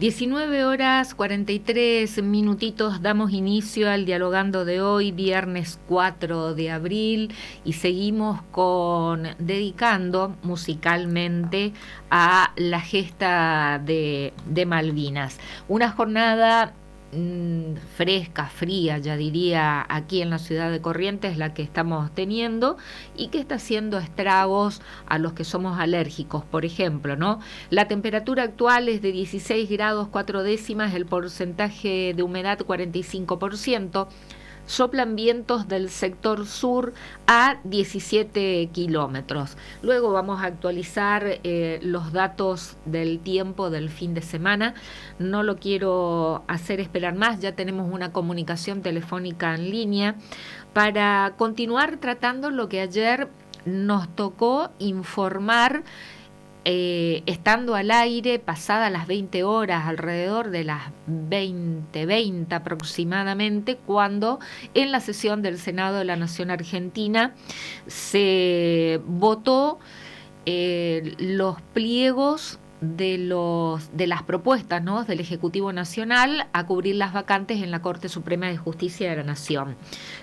19 horas 43 minutitos, damos inicio al Dialogando de hoy, viernes 4 de abril, y seguimos dedicando musicalmente a la gesta de Malvinas. Una jornada fresca, fría, ya diría, aquí en la ciudad de Corrientes, la que estamos teniendo, y que está haciendo estragos a los que somos alérgicos, por ejemplo, ¿no? La temperatura actual es de 16 grados 4 décimas, el porcentaje de humedad 45%. Soplan vientos del sector sur a 17 kilómetros. Luego vamos a actualizar los datos del tiempo del fin de semana. No lo quiero hacer esperar más, ya tenemos una comunicación telefónica en línea para continuar tratando lo que ayer nos tocó informar, estando al aire pasadas las 20 horas, alrededor de las 20:20 aproximadamente, cuando en la sesión del Senado de la Nación Argentina se votó los pliegos de las propuestas, ¿no?, del Ejecutivo Nacional a cubrir las vacantes en la Corte Suprema de Justicia de la Nación,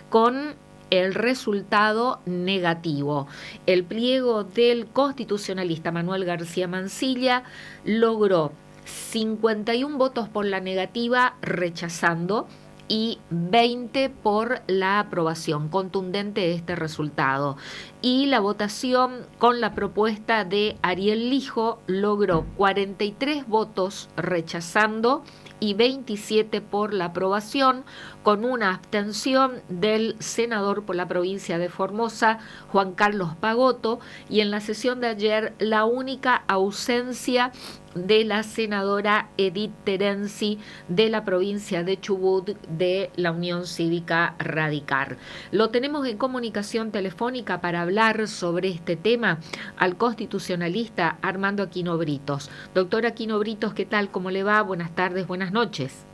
con el resultado negativo. El pliego del constitucionalista Manuel García Mansilla logró 51 votos por la negativa, rechazando, y 20 por la aprobación. Contundente este resultado. Y la votación con la propuesta de Ariel Lijo logró 43 votos rechazando y 27 por la aprobación, con una abstención del senador por la provincia de Formosa, Juan Carlos Pagotto, y en la sesión de ayer la única ausencia de la senadora Edith Terenzi de la provincia de Chubut, de la Unión Cívica Radical. Lo tenemos en comunicación telefónica para hablar sobre este tema al constitucionalista Armando Aquino Britos. Doctor Aquino Britos, ¿qué tal? ¿Cómo le va? Buenas tardes, buenas noches.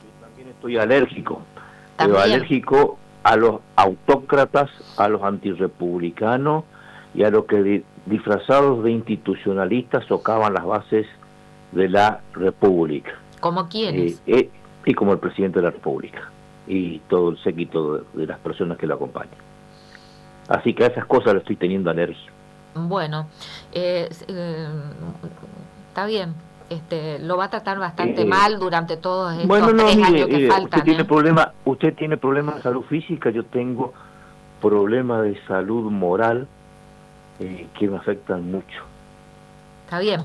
Yo también estoy alérgico, pero alérgico a los autócratas, a los antirrepublicanos y a los que disfrazados de institucionalistas socavan las bases de la República. ¿Como quiénes? Y como el presidente de la República y todo el séquito de las personas que lo acompañan. Así que a esas cosas le estoy teniendo alergia. Bueno, está bien. Lo va a tratar bastante mal durante todos estos años que faltan. Usted tiene problemas de salud física, yo tengo problemas de salud moral que me afectan mucho. Está bien.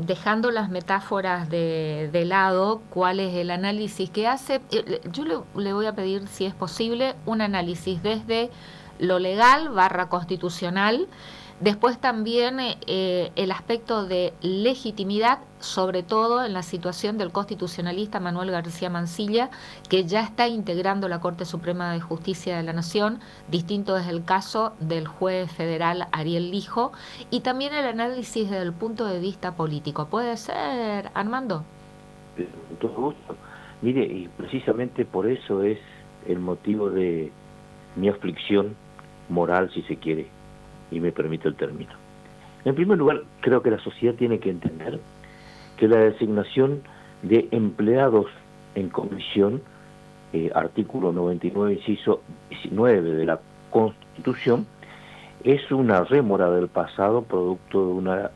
Dejando las metáforas de lado, ¿cuál es el análisis que hace? Yo le voy a pedir, si es posible, un análisis desde lo legal / constitucional. Después también el aspecto de legitimidad, sobre todo en la situación del constitucionalista Manuel García Mansilla, que ya está integrando la Corte Suprema de Justicia de la Nación. Distinto es el caso del juez federal Ariel Lijo. Y también el análisis desde el punto de vista político. ¿Puede ser, Armando? Con todo gusto. Mire, y precisamente por eso es el motivo de mi aflicción moral, si se quiere, y me permite el término. En primer lugar, creo que la sociedad tiene que entender que la designación de empleados en comisión, artículo 99, inciso 19 de la Constitución, es una rémora del pasado, producto de una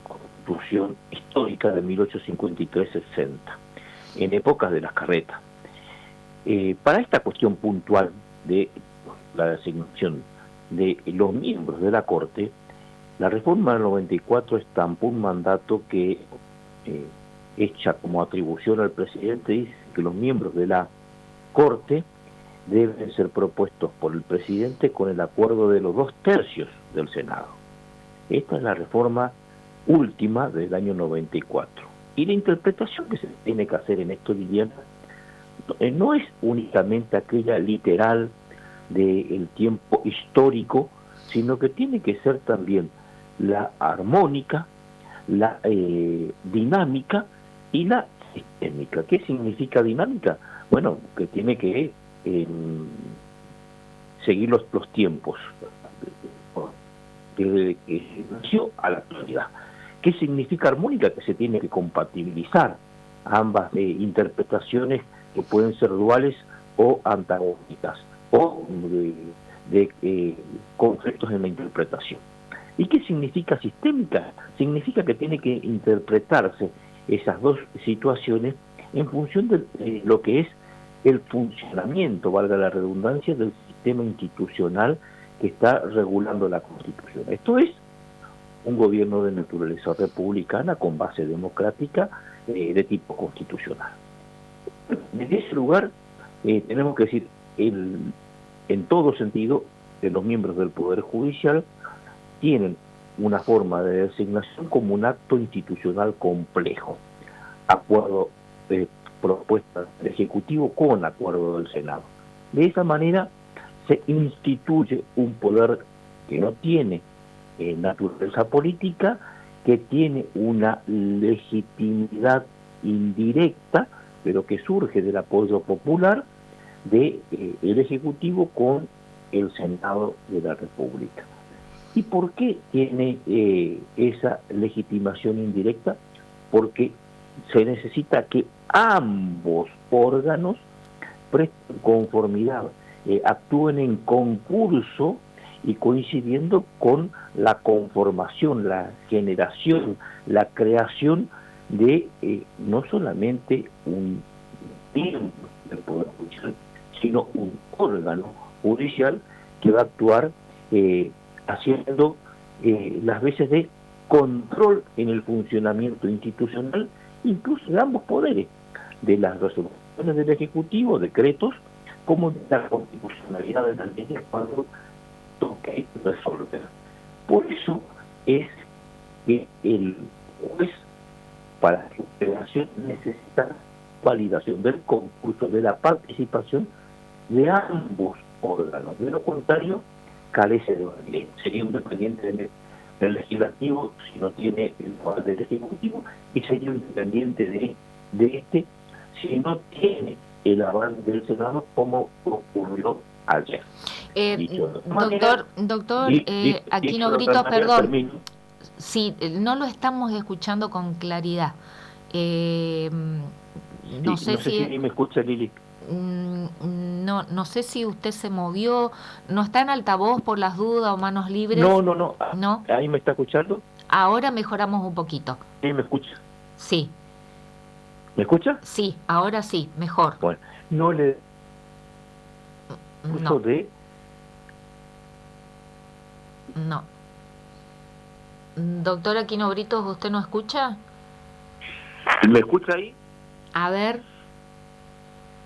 Constitución histórica de 1853-60, en épocas de las carretas. Para esta cuestión puntual de la designación de los miembros de la Corte, la reforma del 94 estampó un mandato que, hecha como atribución al presidente, dice que los miembros de la Corte deben ser propuestos por el presidente con el acuerdo de los 2/3 del Senado. Esta es la reforma última del año 94. Y la interpretación que se tiene que hacer en esto, Liliana, no es únicamente aquella literal del tiempo histórico, sino que tiene que ser también la armónica, la dinámica y la sistémica. ¿Qué significa dinámica? Bueno, que tiene que seguir los tiempos desde que nació a la actualidad. ¿Qué significa armónica? Que se tiene que compatibilizar ambas interpretaciones que pueden ser duales o antagónicas, o de conflictos en la interpretación. ¿Y qué significa sistémica? Significa que tiene que interpretarse esas dos situaciones en función de lo que es el funcionamiento, valga la redundancia, del sistema institucional que está regulando la Constitución. Esto es un gobierno de naturaleza republicana con base democrática de tipo constitucional. En ese lugar tenemos que decir, en todo sentido, los miembros del Poder Judicial tienen una forma de designación como un acto institucional complejo, acuerdo propuesta del Ejecutivo con acuerdo del Senado. De esa manera se instituye un poder que no tiene naturaleza política, que tiene una legitimidad indirecta, pero que surge del apoyo popular de el Ejecutivo con el Senado de la República. ¿Y por qué tiene esa legitimación indirecta? Porque se necesita que ambos órganos presten conformidad, actúen en concurso y coincidiendo con la conformación, la generación, la creación de no solamente un miembro del Poder Judicial, sino un órgano judicial que va a actuar haciendo las veces de control en el funcionamiento institucional, incluso de ambos poderes, de las resoluciones del Ejecutivo, decretos, como de la constitucionalidad de las leyes cuando toque resolver. Por eso es que el juez, para su operación, necesita validación del concurso, de la participación de ambos órganos. De lo contrario, carece de validez. Sería un dependiente del legislativo si no tiene el poder del ejecutivo, y sería un dependiente de este si no tiene el aval del Senado, como ocurrió ayer. Doctor Aquino Britos, perdón, sí, no lo estamos escuchando con claridad. No sé si me escucha, Lili. No sé si usted se movió, no está en altavoz por las dudas o manos libres. No. ¿Ahí me está escuchando? Ahora mejoramos un poquito. ¿Sí me escucha? Sí. ¿Me escucha? Sí, ahora sí, mejor. Bueno, no le... No. de... No. Doctor Aquino Britos, ¿usted no escucha? ¿Me escucha ahí? A ver.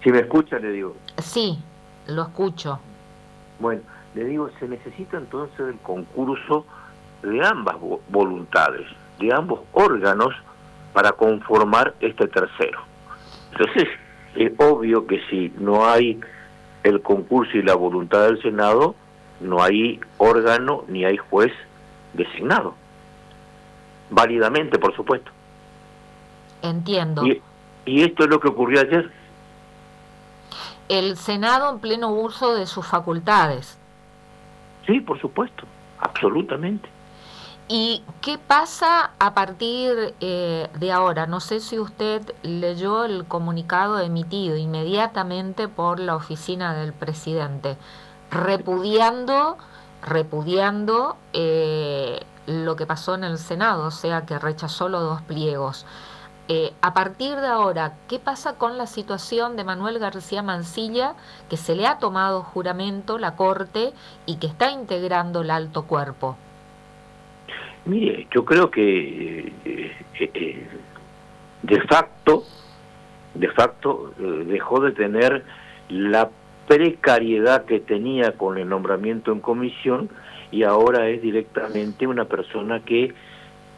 Si me escucha, le digo. Sí, lo escucho. Bueno, le digo, se necesita entonces el concurso de ambas voluntades, de ambos órganos, para conformar este tercero. Entonces, es obvio que si no hay el concurso y la voluntad del Senado, no hay órgano ni hay juez designado. Válidamente, por supuesto. Entiendo. Y esto es lo que ocurrió ayer. El Senado en pleno uso de sus facultades. Sí, por supuesto, absolutamente. ¿Y qué pasa a partir de ahora? No sé si usted leyó el comunicado emitido inmediatamente por la oficina del presidente, repudiando lo que pasó en el Senado, o sea, que rechazó los 2 pliegos. A partir de ahora, ¿qué pasa con la situación de Manuel García Mansilla, que se le ha tomado juramento la Corte y que está integrando el alto cuerpo? Mire, yo creo que de facto dejó de tener la precariedad que tenía con el nombramiento en comisión, y ahora es directamente una persona que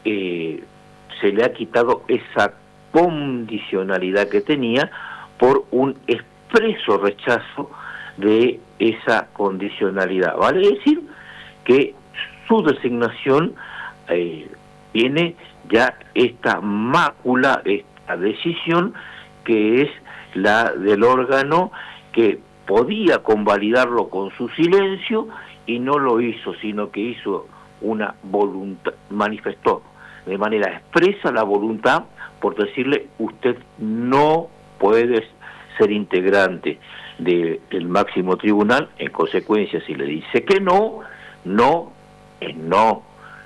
se le ha quitado esa condicionalidad que tenía por un expreso rechazo de esa condicionalidad. Vale decir que su designación tiene ya esta mácula, esta decisión, que es la del órgano que podía convalidarlo con su silencio y no lo hizo, sino que hizo una voluntad, manifestó de manera expresa la voluntad por decirle: usted no puede ser integrante del máximo tribunal. En consecuencia, si le dice que no, no es no,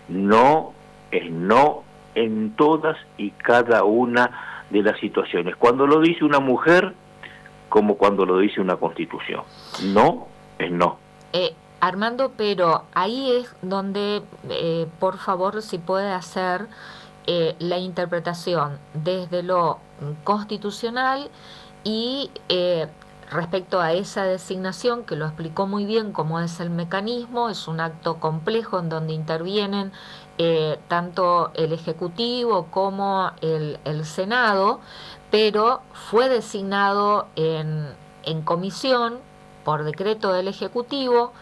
no es no en todas y cada una de las situaciones. Cuando lo dice una mujer, como cuando lo dice una constitución. No es no. Armando, pero ahí es donde, por favor, si puede hacer la interpretación desde lo constitucional y respecto a esa designación, que lo explicó muy bien cómo es el mecanismo. Es un acto complejo en donde intervienen tanto el Ejecutivo como el Senado, pero fue designado en comisión por decreto del Ejecutivo.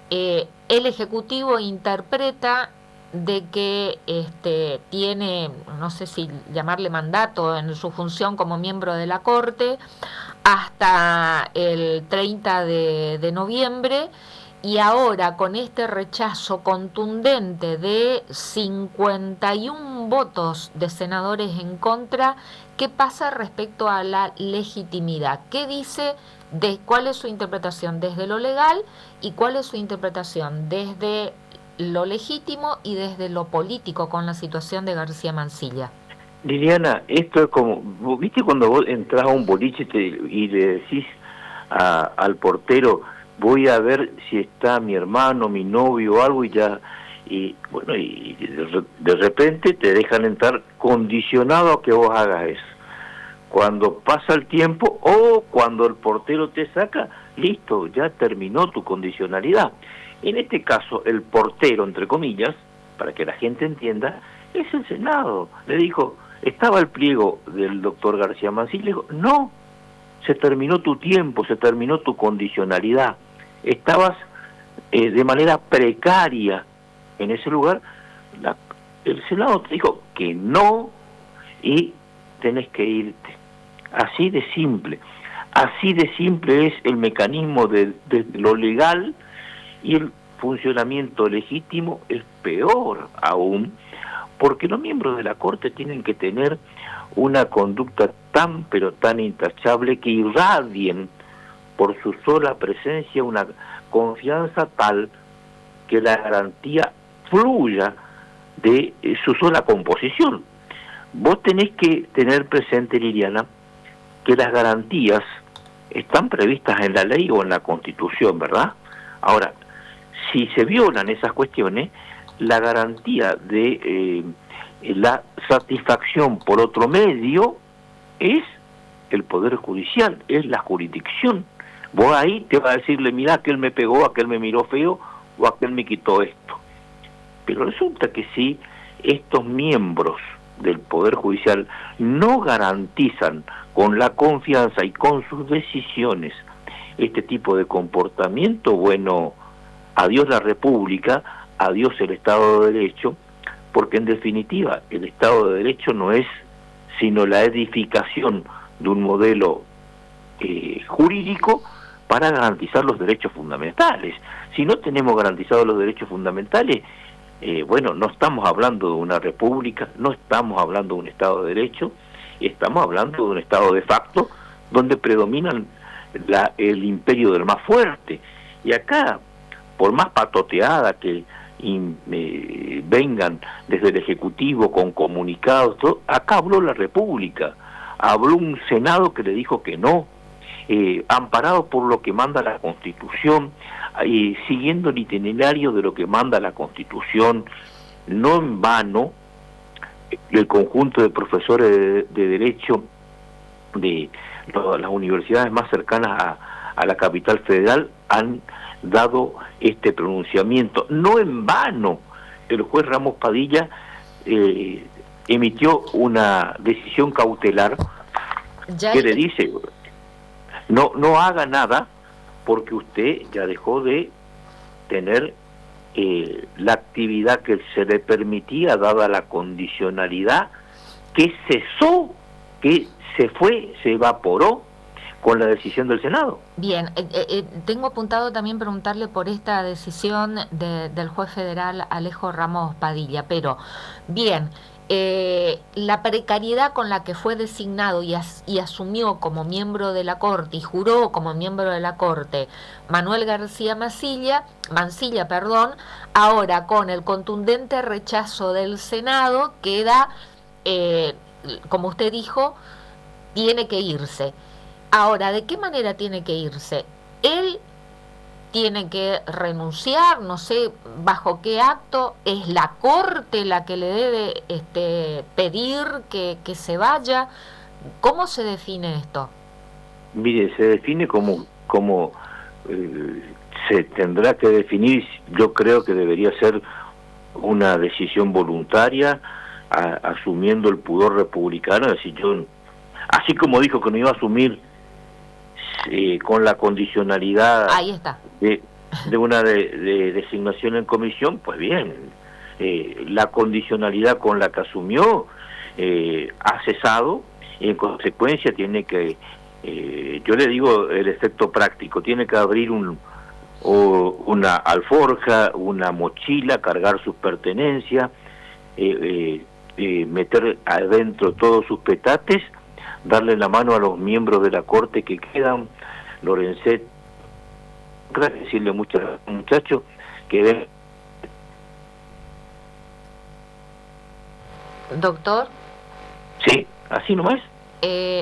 El Ejecutivo interpreta de que tiene, no sé si llamarle mandato en su función como miembro de la Corte, hasta el 30 de noviembre, y ahora con este rechazo contundente de 51 votos de senadores en contra, ¿qué pasa respecto a la legitimidad? ¿Qué dice? ¿Cuál es su interpretación desde lo legal y cuál es su interpretación desde lo legítimo y desde lo político con la situación de García Mansilla? Liliana, esto es como, ¿viste cuando vos entras a un boliche y le decís al portero: voy a ver si está mi hermano, mi novio o algo, y bueno, y de repente te dejan entrar condicionado a que vos hagas eso? Cuando pasa el tiempo o cuando el portero te saca, listo, ya terminó tu condicionalidad. En este caso, el portero, entre comillas, para que la gente entienda, es el Senado. Le dijo: estaba el pliego del doctor García Mansilla. Le dijo: no, se terminó tu tiempo, se terminó tu condicionalidad. Estabas de manera precaria en ese lugar. El Senado te dijo que no y tenés que irte. Así de simple. Así de simple es el mecanismo de lo legal, y el funcionamiento legítimo es peor aún, porque los miembros de la Corte tienen que tener una conducta tan pero tan intachable que irradien por su sola presencia una confianza tal que la garantía fluya de su sola composición. Vos tenés que tener presente, Liliana, que las garantías están previstas en la ley o en la Constitución, ¿verdad? Ahora, si se violan esas cuestiones, la garantía de la satisfacción por otro medio es el Poder Judicial, es la jurisdicción. Vos ahí te vas a decirle: mirá, aquel me pegó, aquel me miró feo, o aquel me quitó esto. Pero resulta que si estos miembros del Poder Judicial no garantizan con la confianza y con sus decisiones este tipo de comportamiento, bueno, adiós la República, adiós el Estado de Derecho, porque en definitiva el Estado de Derecho no es sino la edificación de un modelo jurídico para garantizar los derechos fundamentales. Si no tenemos garantizados los derechos fundamentales, bueno, no estamos hablando de una república, no estamos hablando de un Estado de Derecho, estamos hablando de un Estado de facto donde predominan el imperio del más fuerte. Y acá, por más patoteada que vengan desde el Ejecutivo con comunicados, todo, acá habló la República, habló un Senado que le dijo que no, amparado por lo que manda la Constitución, siguiendo el itinerario de lo que manda la Constitución. No en vano el conjunto de profesores de Derecho de las universidades más cercanas a la capital federal han dado este pronunciamiento. No en vano el juez Ramos Padilla emitió una decisión cautelar que le dice: no haga nada porque usted ya dejó de tener la actividad que se le permitía dada la condicionalidad que cesó, que se fue, se evaporó con la decisión del Senado. Bien, tengo apuntado también preguntarle por esta decisión del juez federal Alejo Ramos Padilla, pero bien, la precariedad con la que fue designado y asumió como miembro de la Corte y juró como miembro de la Corte Manuel García Mansilla, ahora con el contundente rechazo del Senado queda, como usted dijo, tiene que irse. Ahora, ¿de qué manera tiene que irse? Él tiene que renunciar, no sé bajo qué acto, es la Corte la que le debe pedir que se vaya. ¿Cómo se define esto? Mire, se define como se tendrá que definir. Yo creo que debería ser una decisión voluntaria, asumiendo el pudor republicano, es decir, yo, así como dijo que no iba a asumir con la condicionalidad Ahí está. de una de designación en comisión, pues bien, la condicionalidad con la que asumió ha cesado, y en consecuencia tiene que, yo le digo el efecto práctico, tiene que abrir una alforja, una mochila, cargar sus pertenencias, meter adentro todos sus petates, darle la mano a los miembros de la Corte que quedan, Lorencet, decirle muchachos que ven. Doctor. Sí, así nomás.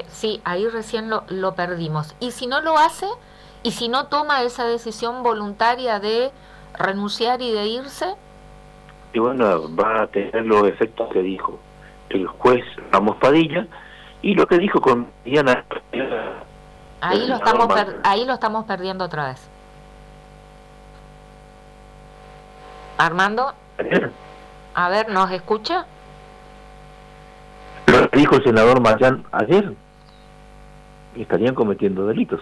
Sí, ahí recién lo perdimos. ¿Y si no lo hace? ¿Y si no toma esa decisión voluntaria de renunciar y de irse? Y bueno, va a tener los efectos que dijo el juez Ramos Padilla y lo que dijo con Diana. Ahí lo estamos perdiendo otra vez. Armando, a ver, ¿nos escucha? Lo que dijo el senador Mayán ayer, estarían cometiendo delitos.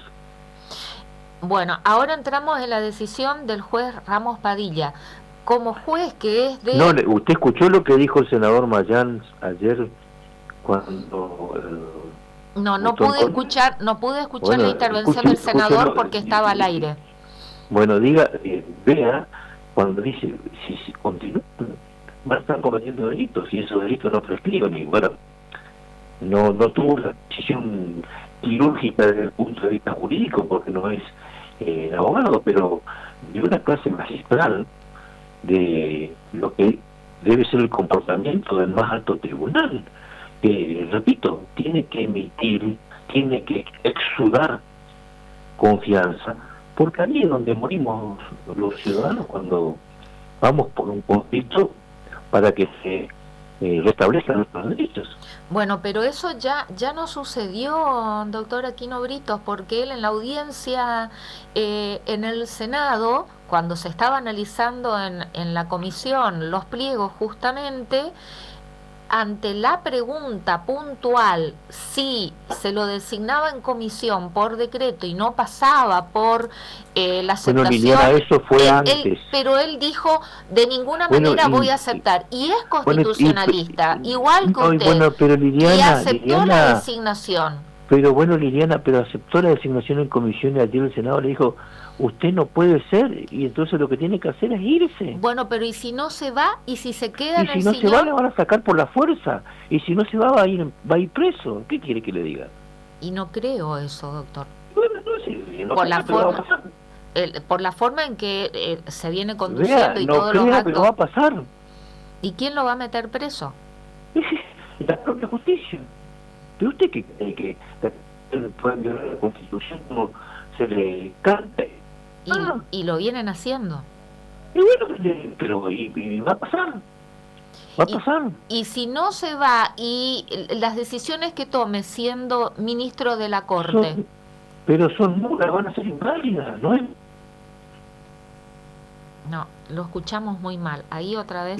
Bueno, ahora entramos en la decisión del juez Ramos Padilla. Como juez que es de... No, ¿usted escuchó lo que dijo el senador Mayán ayer cuando... No pude escuchar bueno, la intervención del senador porque estaba al aire. Bueno, diga, vea, cuando dice, si continúan, van a estar cometiendo delitos, y esos delitos no prescriben, y bueno, no tuvo la decisión quirúrgica desde el punto de vista jurídico, porque no es abogado, pero dio una clase magistral de lo que debe ser el comportamiento del más alto tribunal, que, repito, tiene que emitir, tiene que exudar confianza, porque allí es donde morimos los ciudadanos cuando vamos por un conflicto para que se restablezcan nuestros derechos. Bueno, pero eso ya no sucedió, doctor Aquino Britos, porque él en la audiencia en el Senado, cuando se estaba analizando en la comisión los pliegos justamente, ante la pregunta puntual si se lo designaba en comisión por decreto y no pasaba por la aceptación, bueno, Liliana, eso fue antes. Pero él dijo, de ninguna manera voy a aceptar, y es constitucionalista, igual que usted, pero Liliana, y aceptó la designación. Pero bueno, Liliana, pero aceptó la designación en comisión y ayer el Senado le dijo, usted no puede ser, y entonces lo que tiene que hacer es irse. Bueno, pero ¿y si no se va? ¿Y si se queda en el sillón? Y si no se va, le van a sacar por la fuerza. Y si no se va, va a ir preso. ¿Qué quiere que le diga? Y no creo eso, doctor. Bueno, no por la forma en que se viene conduciendo y no todos crea, los actos. Pero va a pasar. ¿Y quién lo va a meter preso? La propia justicia. ¿Pero usted que cree que pueden violar la Constitución como se le canta? Y lo vienen haciendo. Y bueno, pero y va a pasar. Va a pasar. Y si no se va, y las decisiones que tome siendo ministro de la Corte... pero son nulas, van a ser inválidas, ¿no es? No, lo escuchamos muy mal. Ahí otra vez...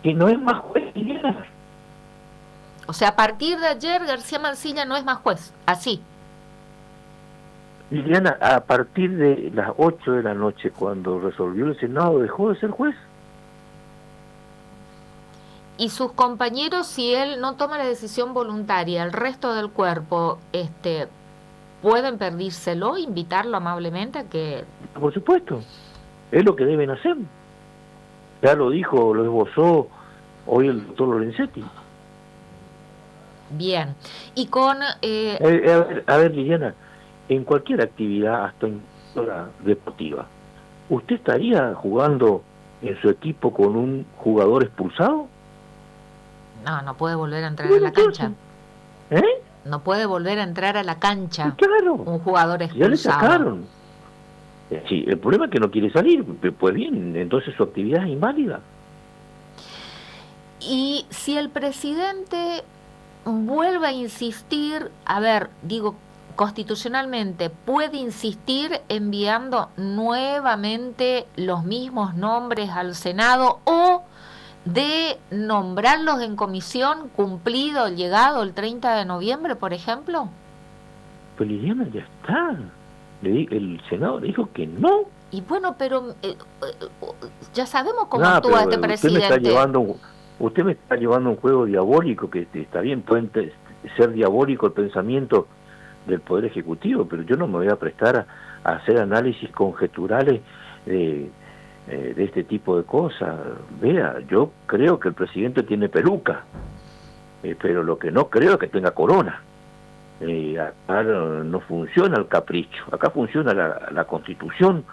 que no es más juez, Liliana. O sea, a partir de ayer García Mansilla no es más juez, así. Liliana, a partir de las 8 de la noche, cuando resolvió el Senado, dejó de ser juez. Y sus compañeros, si él no toma la decisión voluntaria, el resto del cuerpo, ¿pueden pedírselo, invitarlo amablemente a que...? Por supuesto, es lo que deben hacer. Ya lo dijo, lo esbozó hoy el doctor Lorenzetti. Bien, y con... A ver, Liliana, en cualquier actividad, hasta en la deportiva, ¿usted estaría jugando en su equipo con un jugador expulsado? No puede volver a entrar a la cancha. ¿Eh? No puede volver a entrar a la cancha. Claro. Un jugador expulsado. Ya le sacaron. Sí, el problema es que no quiere salir. Pues bien, entonces su actividad es inválida. Y si el presidente vuelve a insistir, a ver, digo, constitucionalmente, ¿puede insistir enviando nuevamente los mismos nombres al Senado o de nombrarlos en comisión cumplido, llegado el 30 de noviembre, por ejemplo? Pues Liliana, ya está. El Senado le dijo que no. Y bueno, pero ya sabemos cómo actúa este presidente. Usted me está llevando un juego diabólico, que está bien, puede ser diabólico el pensamiento del Poder Ejecutivo, pero yo no me voy a prestar a hacer análisis conjeturales de este tipo de cosas. Vea, yo creo que el presidente tiene peluca, pero lo que no creo es que tenga corona. Acá no funciona el capricho, acá funciona la Constitución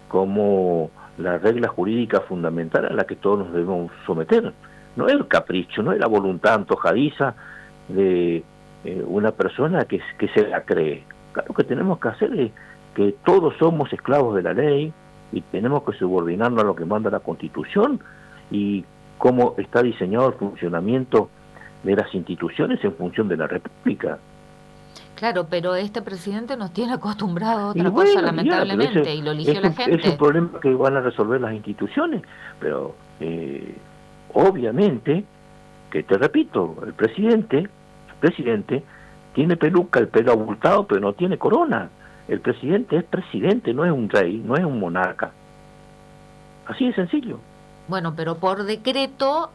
como la regla jurídica fundamental a la que todos nos debemos someter. No es el capricho, no es la voluntad antojadiza de una persona que se la cree. Claro que tenemos que hacer es que todos somos esclavos de la ley y tenemos que subordinarnos a lo que manda la Constitución y cómo está diseñado el funcionamiento de las instituciones en función de la República. Claro, pero este presidente nos tiene acostumbrado a otra cosa, lamentablemente, y lo eligió la gente. Es un problema que van a resolver las instituciones, pero obviamente, que te repito, el presidente tiene peluca, el pelo abultado, pero no tiene corona. El presidente es presidente, no es un rey, no es un monarca. Así de sencillo. Bueno, pero por decreto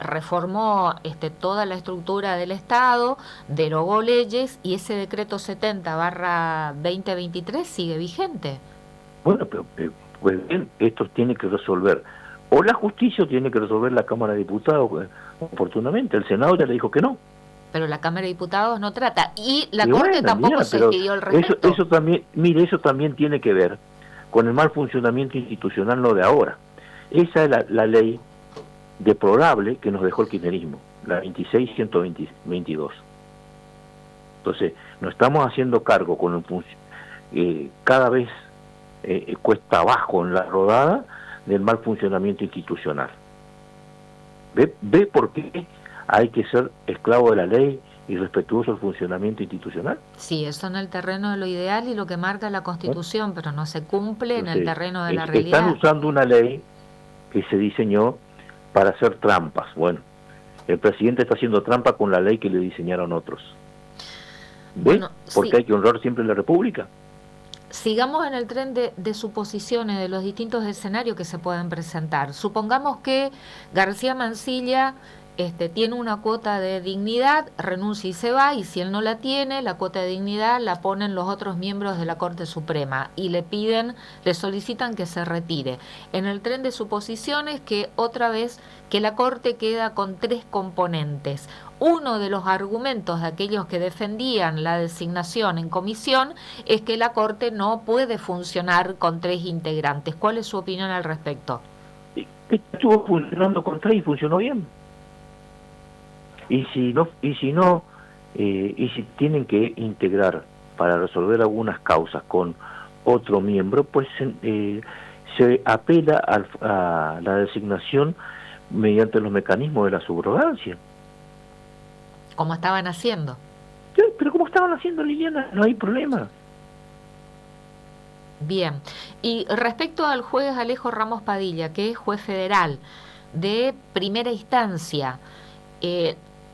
reformó toda la estructura del Estado, derogó leyes y ese decreto 70/2023 sigue vigente. Bueno, pero pues bien, esto tiene que resolver o la justicia o tiene que resolver la Cámara de Diputados oportunamente. El Senado ya le dijo que no. Pero la Cámara de Diputados no trata y la Corte tampoco se pidió el respecto. Eso también, mire, eso también tiene que ver con el mal funcionamiento institucional, no de ahora. Esa es la ley deplorable que nos dejó el kirchnerismo, la 26.122. Entonces, nos estamos haciendo cargo con cada vez cuesta abajo en la rodada del mal funcionamiento institucional. ¿Ve por qué hay que ser esclavo de la ley y respetuoso del funcionamiento institucional? Sí, eso en el terreno de lo ideal y lo que marca la Constitución, pero no se cumple en el terreno de la realidad. Están usando una ley que se diseñó para hacer trampas. Bueno, el presidente está haciendo trampa con la ley que le diseñaron otros. ¿Ve? Bueno, porque hay que honrar siempre la República. Sigamos en el tren de suposiciones de los distintos escenarios que se pueden presentar. Supongamos que García Mansilla tiene una cuota de dignidad, renuncia y se va, y si él no la tiene, la cuota de dignidad la ponen los otros miembros de la Corte Suprema y le solicitan que se retire. En el tren de suposiciones que otra vez que la Corte queda con 3 componentes. Uno de los argumentos de aquellos que defendían la designación en comisión es que la Corte no puede funcionar con 3 integrantes. ¿Cuál es su opinión al respecto? Estuvo funcionando con 3 y funcionó bien. Y si tienen que integrar para resolver algunas causas con otro miembro, pues se apela a la designación mediante los mecanismos de la subrogancia. Como estaban haciendo. Sí, pero como estaban haciendo, Liliana, no hay problema. Bien. Y respecto al juez Alejo Ramos Padilla, que es juez federal de primera instancia,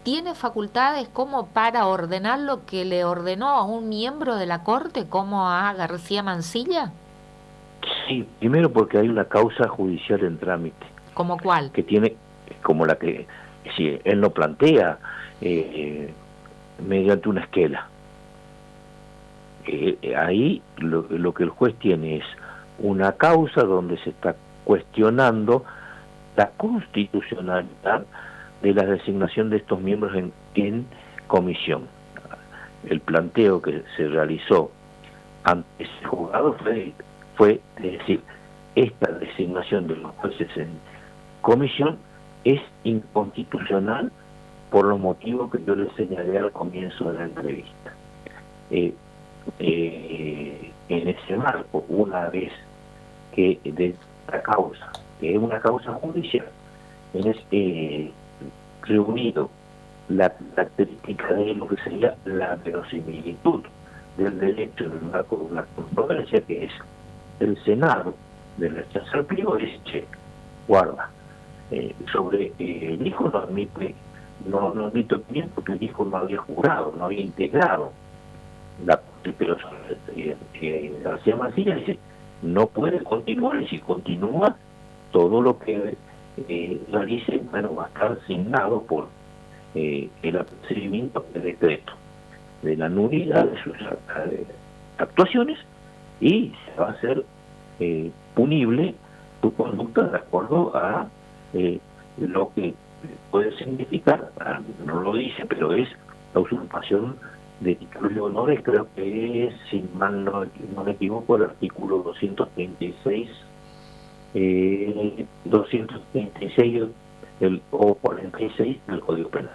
¿tiene facultades como para ordenar lo que le ordenó a un miembro de la Corte, como a García Mansilla? Sí, primero porque hay una causa judicial en trámite. ¿Cómo cuál? Que tiene, como la que, si él no plantea mediante una esquela. Ahí lo que el juez tiene es una causa donde se está cuestionando la constitucionalidad de la designación de estos miembros en comisión. El planteo que se realizó ante ese juzgado fue decir, esta designación de los jueces en comisión es inconstitucional por los motivos que yo les señalé al comienzo de la entrevista. En ese marco, una vez que de esta causa, que es una causa judicial, reunido la característica de lo que sería la verosimilitud del derecho en el marco de una controversia, que es el Senado de rechazar el pliego, dice, che, guarda, sobre el hijo no admite opinión porque el hijo no había jurado, no había integrado pero García Mancilla dice, no puede continuar, y si continúa, todo lo que realice, bueno, va a estar asignado por el procedimiento del decreto de la nulidad de sus actuaciones, y se va a hacer punible tu conducta de acuerdo a lo que puede significar, no lo dice, pero es la usurpación de títulos de honores. Creo que es, si mal no me equivoco, el artículo 236 o 46 del Código Penal.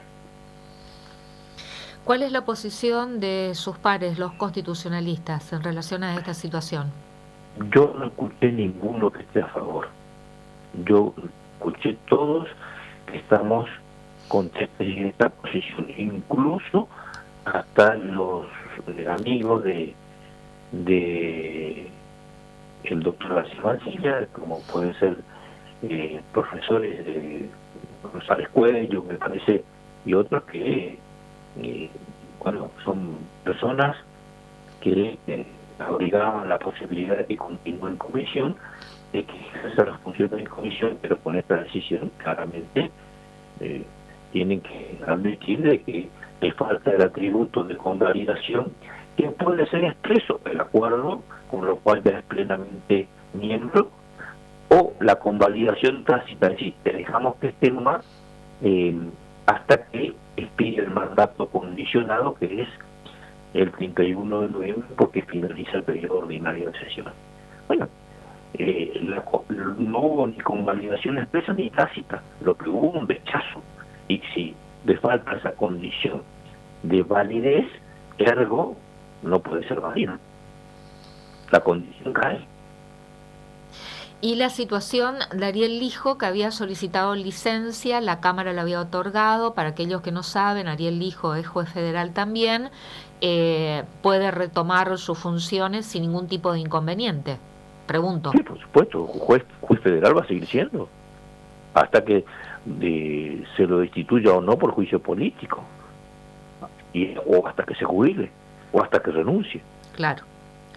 ¿Cuál es la posición de sus pares, los constitucionalistas, en relación a esta situación? Yo no escuché ninguno que esté a favor. Yo escuché todos que estamos contentos en esta posición, incluso hasta los amigos de el doctor García Mancilla, como pueden ser profesores de Rosales Cuello, me parece, y otros que bueno, son personas que abrigaban la posibilidad de que continúe en comisión, de que ejerza las funciones en comisión, pero con esta decisión claramente tienen que admitir de que le falta el atributo de convalidación, que puede ser expreso el acuerdo, con lo cual ya es plenamente miembro, o la convalidación tácita, es decir, te dejamos que esté nomás hasta que expire el mandato condicionado, que es el 31 de noviembre, porque finaliza el periodo ordinario de sesión. Bueno, no hubo ni convalidación expresa ni tácita, lo que hubo un rechazo, y si le falta esa condición de validez, ergo no puede ser válida. La condición cae. Y la situación de Ariel Lijo, que había solicitado licencia, la Cámara le había otorgado. Para aquellos que no saben, Ariel Lijo es juez federal también, puede retomar sus funciones sin ningún tipo de inconveniente. Pregunto. Sí, por supuesto, juez federal va a seguir siendo, hasta que se lo destituya o no por juicio político, o hasta que se jubile, o hasta que renuncie. Claro.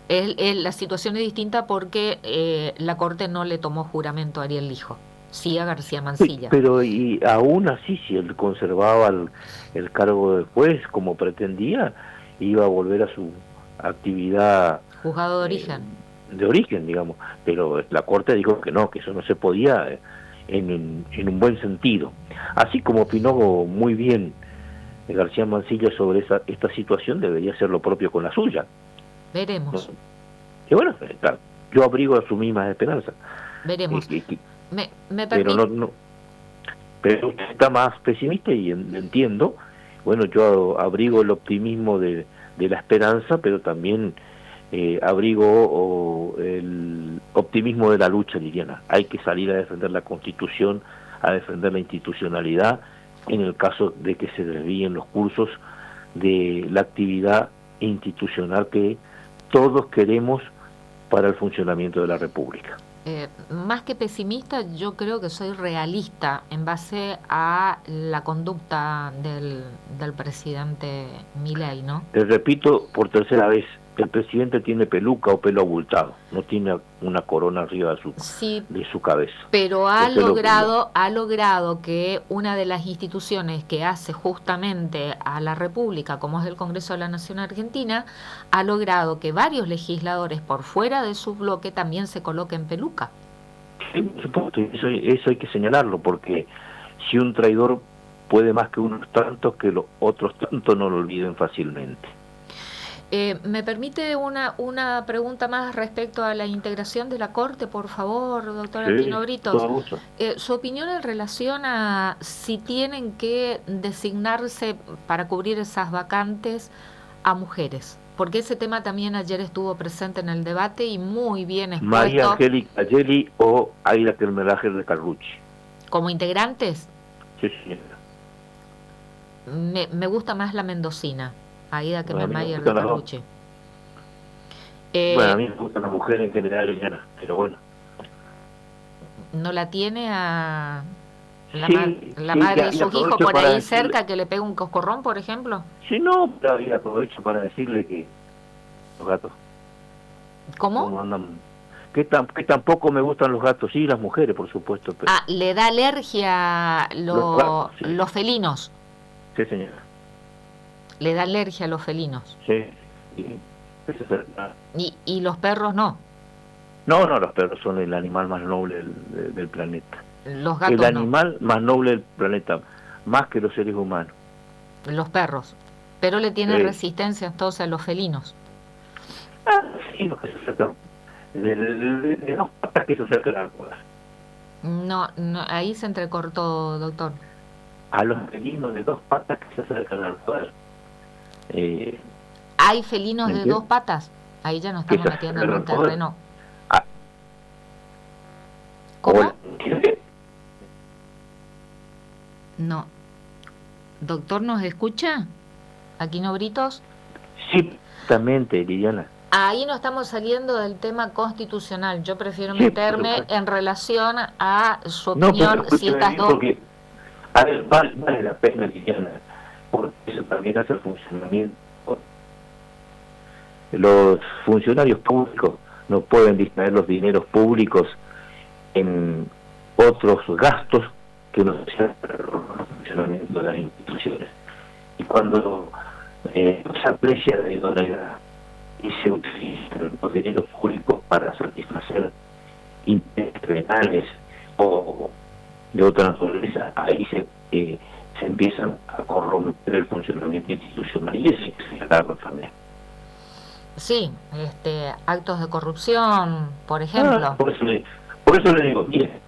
La situación es distinta porque la Corte no le tomó juramento a Ariel Lijo, sí a García Mancilla. Sí, pero y aún así, si él conservaba el cargo de juez como pretendía, iba a volver a su actividad juzgado de origen. De origen, digamos, pero la Corte dijo que no, que eso no se podía en un buen sentido. Así como opinó muy bien García Mancilla sobre esta situación, debería hacer lo propio con la suya. Veremos. Y bueno, claro, yo abrigo su misma esperanza. Veremos. Me pero usted está más pesimista y entiendo. Bueno, yo abrigo el optimismo de la esperanza, pero también abrigo el optimismo de la lucha, Liliana. Hay que salir a defender la Constitución, a defender la institucionalidad, en el caso de que se desvíen los cursos de la actividad institucional que todos queremos para el funcionamiento de la República. Más que pesimista, yo creo que soy realista en base a la conducta del presidente Milei, ¿no? Te repito por tercera vez, el presidente tiene peluca o pelo abultado, no tiene una corona arriba de su cabeza. Pero ha logrado que una de las instituciones que hace justamente a la República, como es el Congreso de la Nación Argentina, ha logrado que varios legisladores por fuera de su bloque también se coloquen peluca. Sí, por supuesto, eso hay que señalarlo, porque si un traidor puede más que unos tantos que los otros tantos no lo olviden fácilmente. ¿Me permite una pregunta más respecto a la integración de la Corte, por favor, doctora Aquino Britos? Todo gusto. Su opinión en relación a si tienen que designarse para cubrir esas vacantes a mujeres, porque ese tema también ayer estuvo presente en el debate y muy bien expuesto. María Angélica Gelli o Aida Kermelager de Carlucci. ¿Como integrantes? Sí, señora. Me gusta más la mendocina, Aida Kermelager de Carlucci. Bueno, a mí me gusta la mujer en general, Liliana, pero bueno. ¿No la tiene a la, sí, madre de sus hijos por ahí cerca decirle, que le pegue un coscorrón, por ejemplo? Sí, no, pero ahí aprovecho para decirle que los gatos. ¿Cómo? Andan, que tampoco me gustan los gatos, sí, las mujeres, por supuesto. Pero ¿le da alergia los gatos, sí. los felinos? Sí, señora. ¿Le da alergia a los felinos? Sí. ¿Y los perros no? No, los perros son el animal más noble del planeta. Los gatos el animal más noble del planeta, más que los seres humanos. Los perros. Pero le tienen resistencia entonces a los felinos. Sí, los que se acercan. De dos patas que se acercan al poder. No, ahí se entrecortó, doctor. A los felinos de dos patas que se acercan al poder. ¿Hay felinos de dos patas? Ahí ya nos estamos metiendo en un terreno. ¿Cómo? No. ¿Doctor nos escucha? ¿Aquino Britos? Sí, exactamente, Liliana. Ahí no estamos saliendo del tema constitucional. Yo prefiero meterme en relación a su opinión. Si estas dos... Porque, a ver, vale la pena, Liliana, porque eso también hace el funcionamiento. Los funcionarios públicos no pueden distraer los dineros públicos en otros gastos que no sean para el funcionamiento de las instituciones. Y cuando se aprecia la idoneidad y se utilizan los dineros públicos para satisfacer intereses penales o de otra naturaleza, ahí se empiezan a corromper el funcionamiento institucional y ese es el cargo también. Sí, actos de corrupción, por ejemplo. Por eso le digo, mire,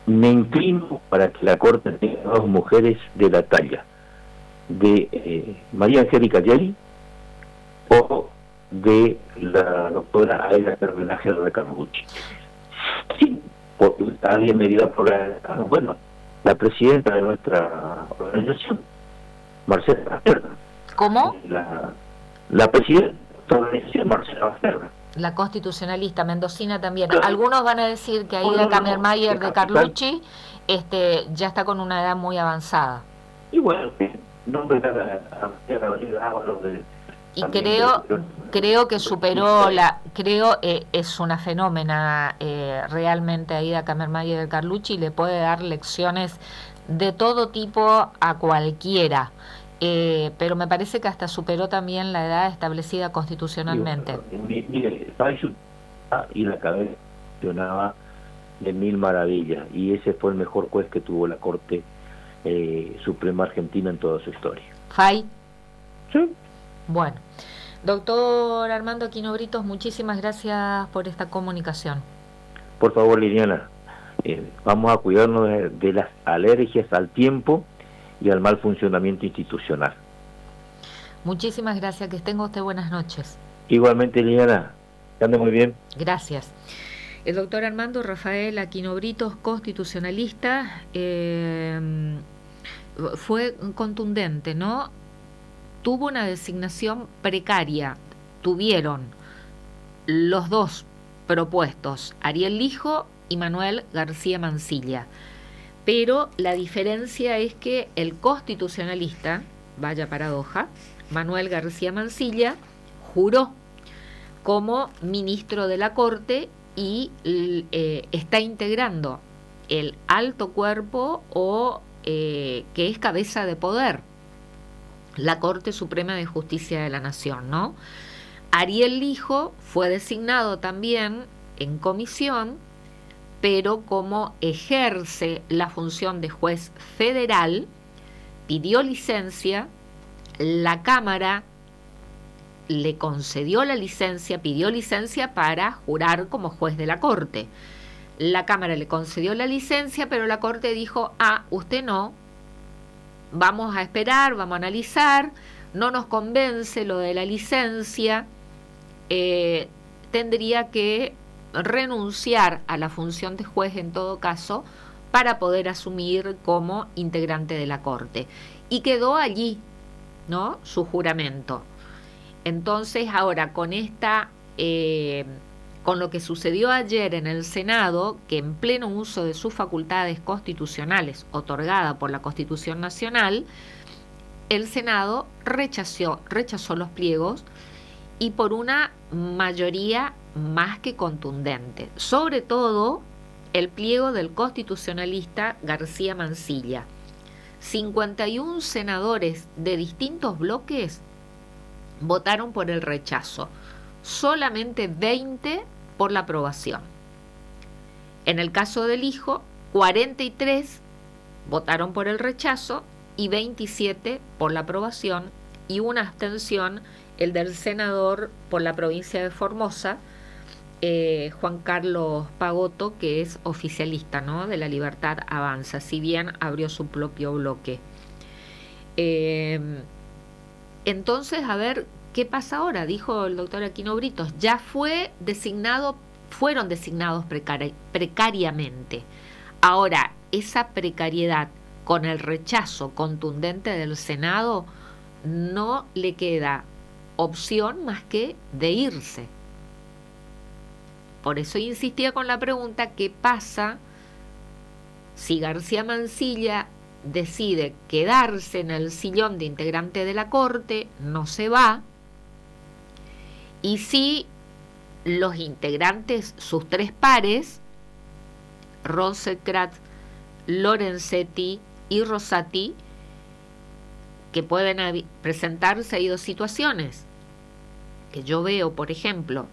me inclino para que la Corte tenga dos mujeres de la talla de María Angélica Gelli o de la doctora Aida Kermelager de Carlucci. Sí, porque alguien me dirá por la presidenta de nuestra organización, Marcela Basterra. ¿Cómo? La presidenta de nuestra organización, Marcela Basterra. La constitucionalista mendocina también. Algunos van a decir que Aida Kermelager de Carlucci ya está con una edad muy avanzada. Y bueno, nombre de y creo que superó es una fenómena realmente Aida Kermelager de Carlucci y le puede dar lecciones de todo tipo a cualquiera. Pero me parece que hasta superó también la edad establecida constitucionalmente. Mire, y la cabeza funcionaba de mil maravillas, y ese fue el mejor juez que tuvo la Corte Suprema Argentina en toda su historia. ¿Fay? Sí. Bueno, doctor Armando Aquino Britos, muchísimas gracias por esta comunicación. Por favor, Liliana, vamos a cuidarnos de las alergias al tiempo y al mal funcionamiento institucional. Muchísimas gracias, que tenga usted buenas noches. Igualmente, Liliana, que ande muy bien. Gracias. El doctor Armando Rafael Aquino Britos, constitucionalista, fue contundente, ¿no? Tuvo una designación precaria. Tuvieron los dos propuestos, Ariel Lijo y Manuel García Mansilla. Pero la diferencia es que el constitucionalista, vaya paradoja, Manuel García Mansilla, juró como ministro de la Corte y está integrando el alto cuerpo que es cabeza de poder, la Corte Suprema de Justicia de la Nación, ¿no? Ariel Lijo fue designado también en comisión pero como ejerce la función de juez federal, pidió licencia, la Cámara le concedió la licencia, pidió licencia para jurar como juez de la Corte. La Cámara le concedió la licencia, pero la Corte dijo, usted no, vamos a esperar, vamos a analizar, no nos convence lo de la licencia, tendría que renunciar a la función de juez en todo caso para poder asumir como integrante de la Corte. Y quedó allí, ¿no?, su juramento. Entonces ahora con con lo que sucedió ayer en el Senado, que en pleno uso de sus facultades constitucionales otorgada por la Constitución Nacional, el Senado rechazó los pliegos y por una mayoría más que contundente, sobre todo el pliego del constitucionalista García Mansilla. 51 senadores de distintos bloques votaron por el rechazo, solamente 20 por la aprobación. En el caso del hijo, 43 votaron por el rechazo y 27 por la aprobación, y una abstención, el del senador por la provincia de Formosa, Juan Carlos Pagotto, que es oficialista, ¿no?, de La Libertad Avanza, si bien abrió su propio bloque. Entonces, a ver, ¿qué pasa ahora? Dijo el doctor Aquino Britos, ya fueron designados precariamente. Ahora, esa precariedad con el rechazo contundente del Senado, no le queda opción más que de irse. Por eso insistía con la pregunta, ¿qué pasa si García Mansilla decide quedarse en el sillón de integrante de la Corte, no se va, y si los integrantes, sus tres pares, Rosenkrantz, Lorenzetti y Rosati, que pueden presentarse, hay dos situaciones que yo veo, por ejemplo,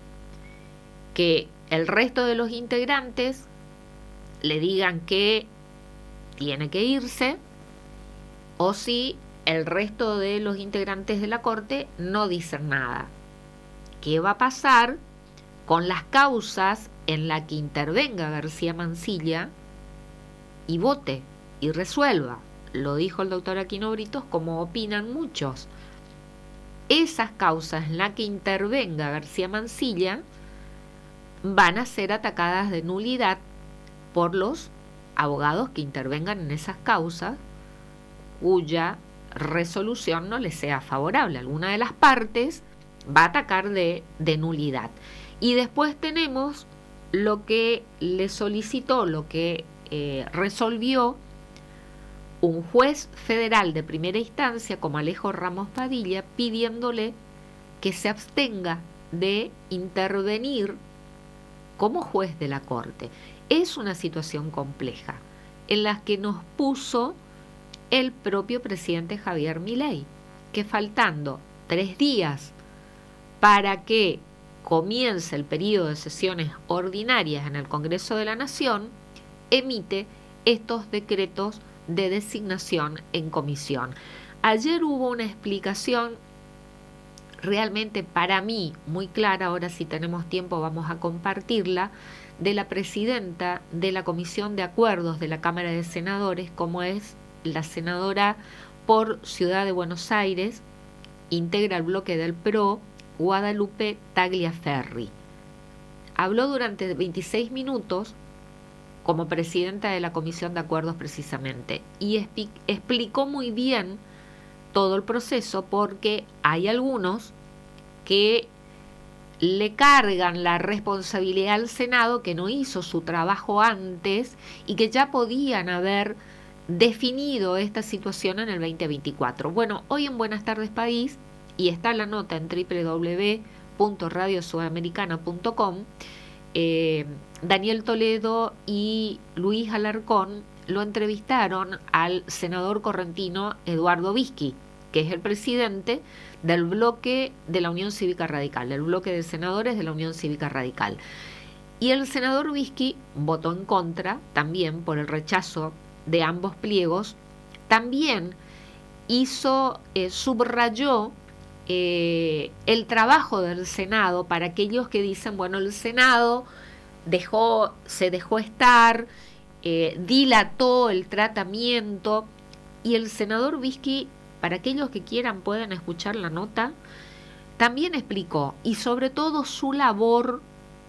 que el resto de los integrantes le digan que tiene que irse, o si el resto de los integrantes de la Corte no dicen nada. ¿Qué va a pasar con las causas en las que intervenga García Mansilla y vote y resuelva? Lo dijo el doctor Aquino Britos, como opinan muchos. Esas causas en las que intervenga García Mansilla van a ser atacadas de nulidad por los abogados que intervengan en esas causas cuya resolución no les sea favorable. Alguna de las partes va a atacar de nulidad. Y después tenemos lo que le solicitó, lo que resolvió un juez federal de primera instancia como Alejo Ramos Padilla, pidiéndole que se abstenga de intervenir como juez de la Corte. Es una situación compleja en la que nos puso el propio presidente Javier Milei, que faltando 3 días para que comience el periodo de sesiones ordinarias en el Congreso de la Nación, emite estos decretos de designación en comisión. Ayer hubo una explicación realmente para mí muy clara, ahora si tenemos tiempo vamos a compartirla, de la presidenta de la Comisión de Acuerdos de la Cámara de Senadores, como es la senadora por Ciudad de Buenos Aires, integra el bloque del PRO, Guadalupe Tagliaferri. Habló durante 26 minutos como presidenta de la Comisión de Acuerdos precisamente, y explicó muy bien todo el proceso, porque hay algunos que le cargan la responsabilidad al Senado, que no hizo su trabajo antes y que ya podían haber definido esta situación en el 2024. Bueno, hoy en Buenas Tardes País, y está la nota en www.radiosudamericana.com, Daniel Toledo y Luis Alarcón lo entrevistaron al senador correntino Eduardo Bischi, que es el presidente del bloque de la Unión Cívica Radical, el bloque de senadores de la Unión Cívica Radical. Y el senador Bisky votó en contra, también por el rechazo de ambos pliegos. También subrayó el trabajo del Senado para aquellos que dicen, bueno, el Senado se dejó estar, dilató el tratamiento, y el senador Bisky, para aquellos que quieran pueden escuchar la nota, también explicó, y sobre todo su labor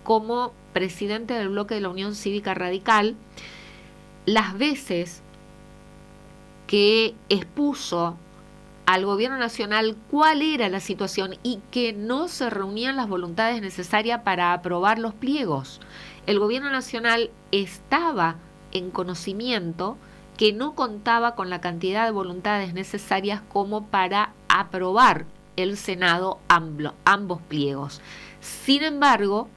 como presidente del bloque de la Unión Cívica Radical, las veces que expuso al gobierno nacional cuál era la situación y que no se reunían las voluntades necesarias para aprobar los pliegos. El gobierno nacional estaba en conocimiento que no contaba con la cantidad de voluntades necesarias como para aprobar el Senado ambos pliegos. Sin embargo,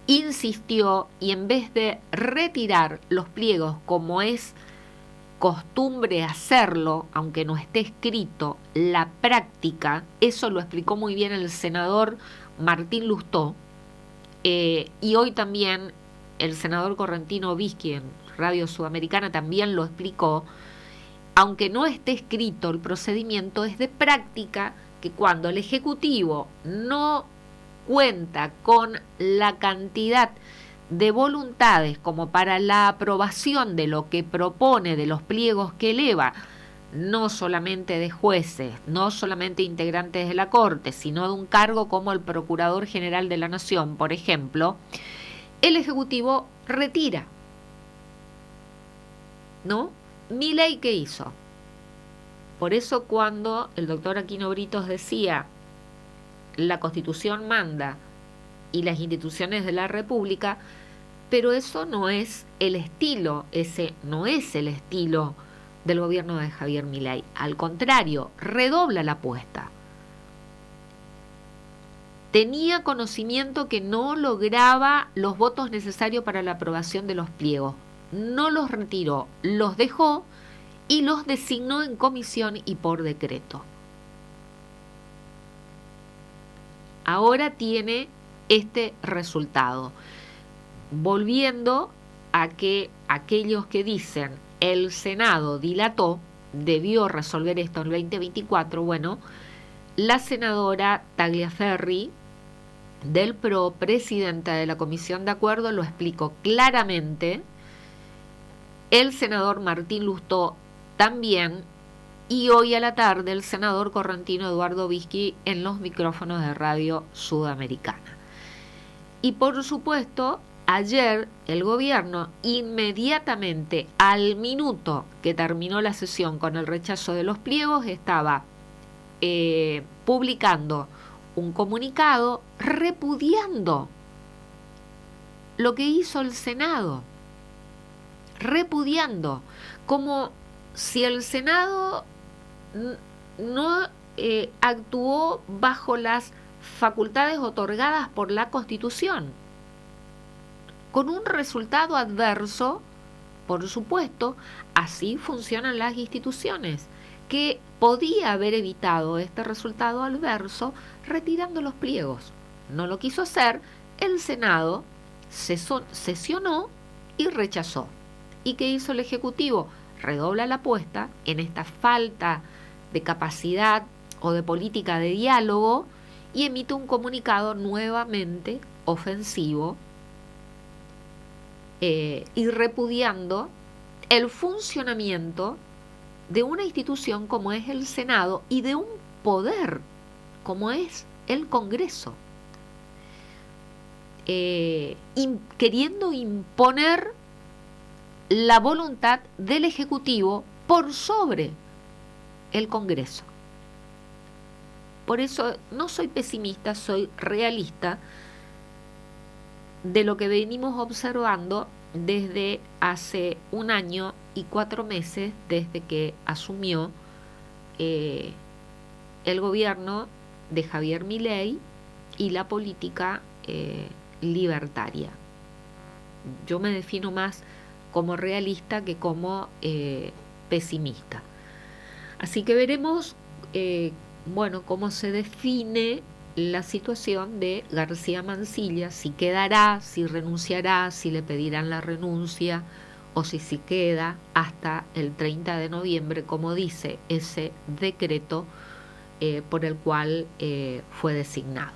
insistió, y en vez de retirar los pliegos como es costumbre hacerlo, aunque no esté escrito, la práctica, eso lo explicó muy bien el senador Martín Lustó, y hoy también el senador correntino Bisky en Radio Sudamericana también lo explicó. Aunque no esté escrito el procedimiento, es de práctica que cuando el Ejecutivo no cuenta con la cantidad de voluntades como para la aprobación de lo que propone, de los pliegos que eleva, no solamente de jueces, no solamente integrantes de la Corte, sino de un cargo como el Procurador General de la Nación, por ejemplo, el Ejecutivo retira, ¿no? Milei, ¿qué hizo? Por eso cuando el doctor Aquino Britos decía la Constitución manda y las instituciones de la República, pero eso no es el estilo, ese no es el estilo del gobierno de Javier Milei. Al contrario, redobla la apuesta. Tenía conocimiento que no lograba los votos necesarios para la aprobación de los pliegos. No los retiró, los dejó y los designó en comisión y por decreto. Ahora tiene este resultado. Volviendo a que aquellos que dicen el Senado dilató, debió resolver esto en el 2024, bueno, la senadora Tagliaferri del PRO, presidenta de la Comisión de Acuerdo, lo explicó claramente. El senador Martín Lustó también, y hoy a la tarde el senador correntino Eduardo Bisky en los micrófonos de Radio Sudamericana. Y por supuesto, ayer el gobierno, inmediatamente al minuto que terminó la sesión con el rechazo de los pliegos, estaba publicando un comunicado repudiando lo que hizo el Senado. Repudiando, como si el Senado no actuó bajo las facultades otorgadas por la Constitución, con un resultado adverso, por supuesto. Así funcionan las instituciones, que podía haber evitado este resultado adverso retirando los pliegos. No lo quiso hacer, el Senado sesionó y rechazó. ¿Y qué hizo el Ejecutivo? Redobla la apuesta en esta falta de capacidad o de política de diálogo y emite un comunicado nuevamente ofensivo y repudiando el funcionamiento de una institución como es el Senado y de un poder como es el Congreso, queriendo imponer la voluntad del Ejecutivo por sobre el Congreso. Por eso no soy pesimista, soy realista de lo que venimos observando desde hace 1 año y 4 meses, desde que asumió el gobierno de Javier Milei y la política libertaria. Yo me defino más como realista que como pesimista. Así que veremos cómo se define la situación de García Mansilla, si quedará, si renunciará, si le pedirán la renuncia o si se queda hasta el 30 de noviembre, como dice ese decreto por el cual fue designado.